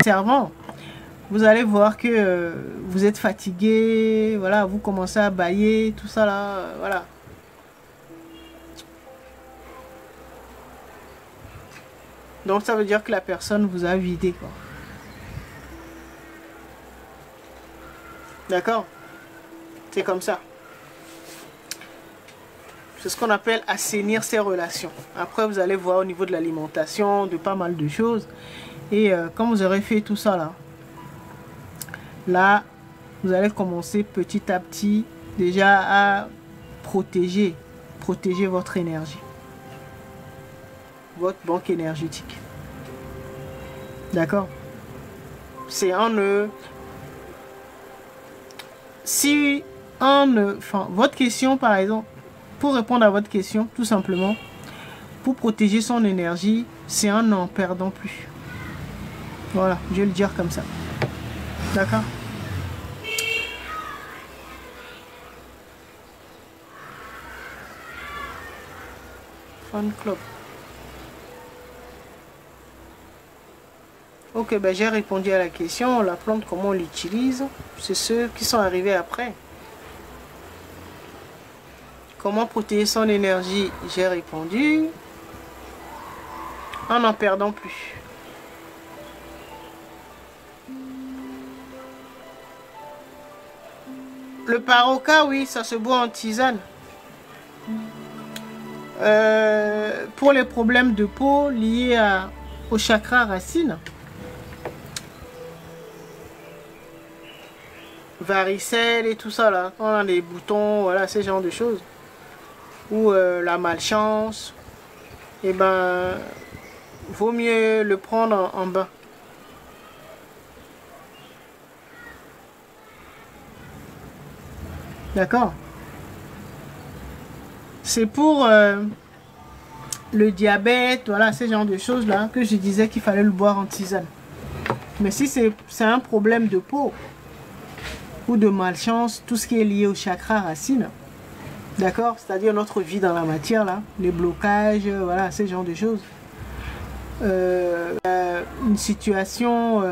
Servant, vous allez voir que vous êtes fatigué, voilà, vous commencez à bâiller, tout ça là, voilà. Donc ça veut dire que la personne vous a vidé, quoi. D'accord? C'est comme ça. C'est ce qu'on appelle assainir ses relations. Après, vous allez voir au niveau de l'alimentation, de pas mal de choses. Et quand vous aurez fait tout ça là, vous allez commencer petit à petit déjà à protéger votre énergie, votre banque énergétique. D'accord? C'est enfin, votre question par exemple, pour répondre à votre question, tout simplement, pour protéger son énergie, c'est en n'en perdant plus. Voilà, je vais le dire comme ça. D'accord? Fan club. Ok, ben j'ai répondu à la question. La plante, comment on l'utilise? C'est ceux qui sont arrivés après. Comment protéger son énergie? J'ai répondu. En n'en perdant plus. Le paroka, oui, ça se boit en tisane. Pour les problèmes de peau liés au chakra racine, varicelle et tout ça là, on a des boutons, voilà, ce genre de choses, ou la malchance, et ben vaut mieux le prendre en bain. D'accord? C'est pour le diabète, voilà, ce genre de choses là que je disais qu'il fallait le boire en tisane. Mais si c'est un problème de peau ou de malchance, tout ce qui est lié au chakra racine, d'accord, c'est-à-dire notre vie dans la matière là, les blocages, voilà, ce genre de choses, une situation,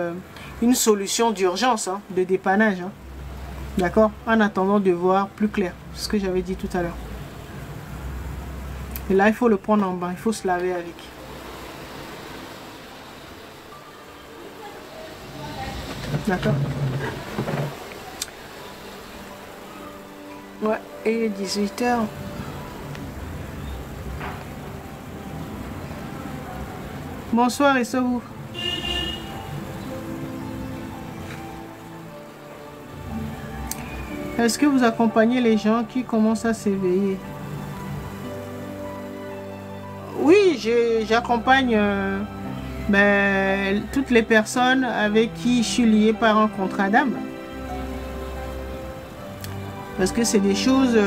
une solution d'urgence, hein, de dépannage, hein, d'accord, en attendant de voir plus clair, ce que j'avais dit tout à l'heure. Et là, il faut le prendre en bain, il faut se laver avec. D'accord? Ouais, et il est 18 h. Bonsoir et vous. Est-ce que vous accompagnez les gens qui commencent à s'éveiller? Oui, j'accompagne toutes les personnes avec qui je suis lié par un contrat d'âme. Parce que c'est des choses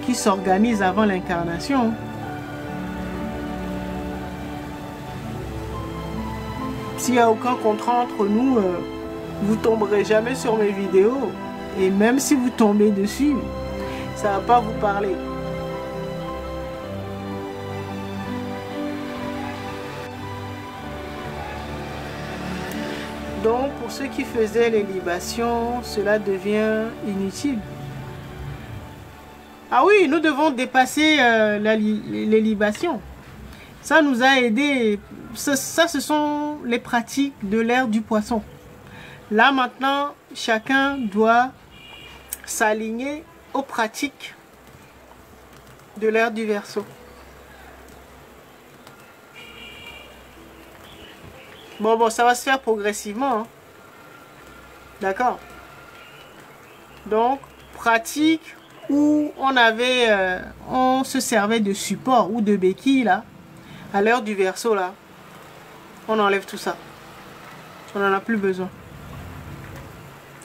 qui s'organisent avant l'incarnation. S'il n'y a aucun contrat entre nous, vous ne tomberez jamais sur mes vidéos. Et même si vous tombez dessus, ça ne va pas vous parler. Donc, pour ceux qui faisaient les libations, cela devient inutile. Ah oui, nous devons dépasser les libations. Ça nous a aidé. Ça, ce sont les pratiques de l'ère du poisson. Là, maintenant, chacun doit s'aligner aux pratiques de l'ère du Verseau. Bon, ça va se faire progressivement. Hein. D'accord? Donc, pratique où on se servait de support ou de béquilles, là, à l'heure du Verseau, là, on enlève tout ça. On n'en a plus besoin.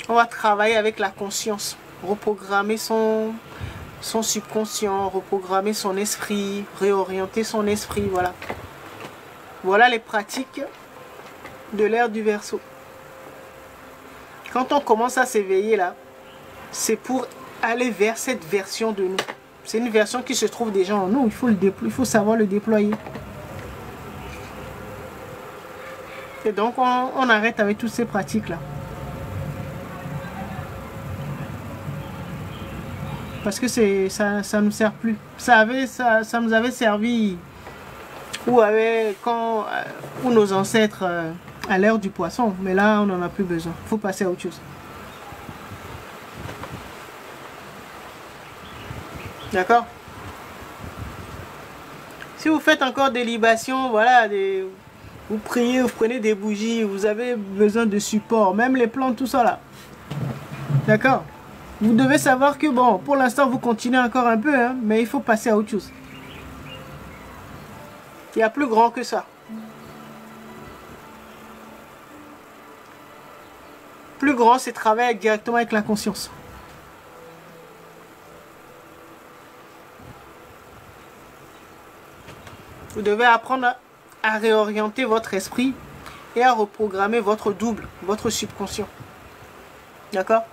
On va travailler avec la conscience, reprogrammer son subconscient, reprogrammer son esprit, réorienter son esprit, voilà. Voilà les pratiques de l'ère du Verseau. Quand on commence à s'éveiller là, c'est pour aller vers cette version de nous. C'est une version qui se trouve déjà en nous. Il faut savoir le déployer. Et donc, on arrête avec toutes ces pratiques-là. Parce que ça ne nous sert plus. Ça nous avait servi où nos ancêtres à l'ère du poisson. Mais là, on n'en a plus besoin. Il faut passer à autre chose. D'accord? Si vous faites encore des libations, voilà, vous priez, vous prenez des bougies, vous avez besoin de support, même les plantes, tout ça là. D'accord? Vous devez savoir que, bon, pour l'instant, vous continuez encore un peu, hein, mais il faut passer à autre chose. Il y a plus grand que ça. Plus grand, c'est travailler directement avec la conscience. Vous devez apprendre à réorienter votre esprit et à reprogrammer votre double, votre subconscient. D'accord?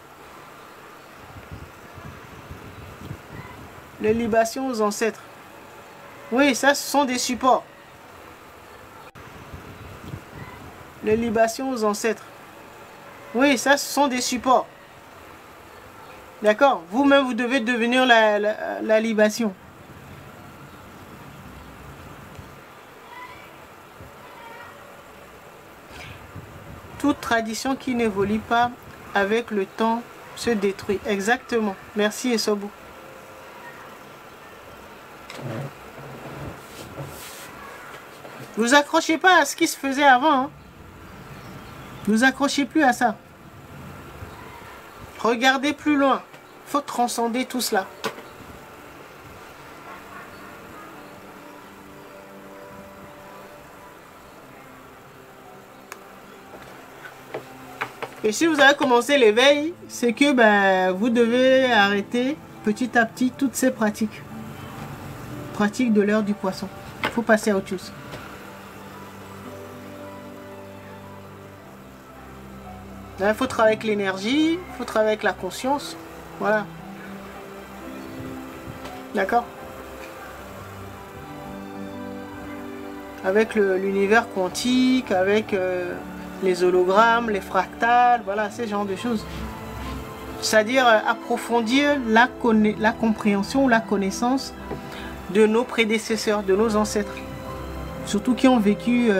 Les libations aux ancêtres. Oui, ça, ce sont des supports. Les libations aux ancêtres. Oui, ça, ce sont des supports. D'accord? Vous-même, vous devez devenir la libation. Toute tradition qui n'évolue pas avec le temps se détruit. Exactement. Merci Esobou. Vous accrochez pas à ce qui se faisait avant. Hein. Vous accrochez plus à ça. Regardez plus loin. Il faut transcender tout cela. Et si vous avez commencé l'éveil, c'est que vous devez arrêter petit à petit toutes ces pratiques. Pratiques de l'heure du poisson. Il faut passer à autre chose. Là, il faut travailler avec l'énergie, il faut travailler avec la conscience. Voilà. D'accord? Avec l'univers quantique, avec les hologrammes, les fractales, voilà, ces genres de choses. C'est-à-dire approfondir la compréhension, la connaissance de nos prédécesseurs, de nos ancêtres. Surtout qui ont vécu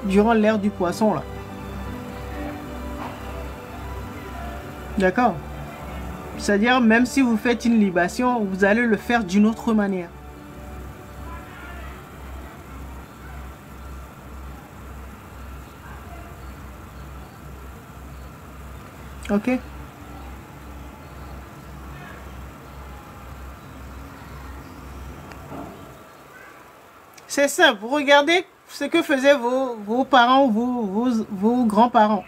durant l'ère du poisson, là. D'accord? C'est-à-dire, même si vous faites une libation, vous allez le faire d'une autre manière. Ok? C'est simple. Vous regardez ce que faisaient vos parents ou vos grands-parents.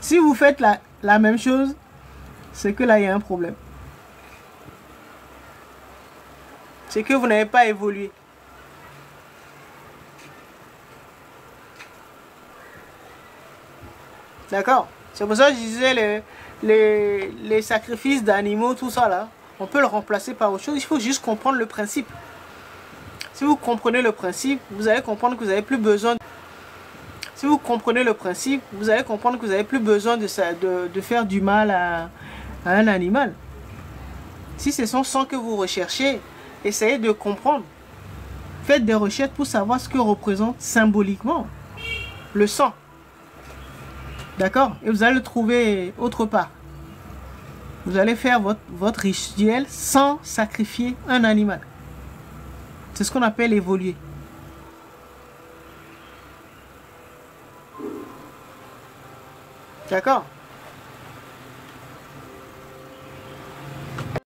Si vous faites la même chose, c'est que là, il y a un problème. C'est que vous n'avez pas évolué. D'accord? C'est pour ça que je disais les sacrifices d'animaux, tout ça là, on peut le remplacer par autre chose. Il faut juste comprendre le principe. Si vous comprenez le principe, vous allez comprendre que vous n'avez plus besoin. Si vous comprenez le principe, vous allez comprendre que vous n'avez plus besoin de faire du mal à un animal. Si ce sont sans que vous recherchez, essayez de comprendre. Faites des recherches pour savoir ce que représente symboliquement le sang. D'accord? Et vous allez le trouver autre part. Vous allez faire votre rituel sans sacrifier un animal. C'est ce qu'on appelle évoluer. D'accord?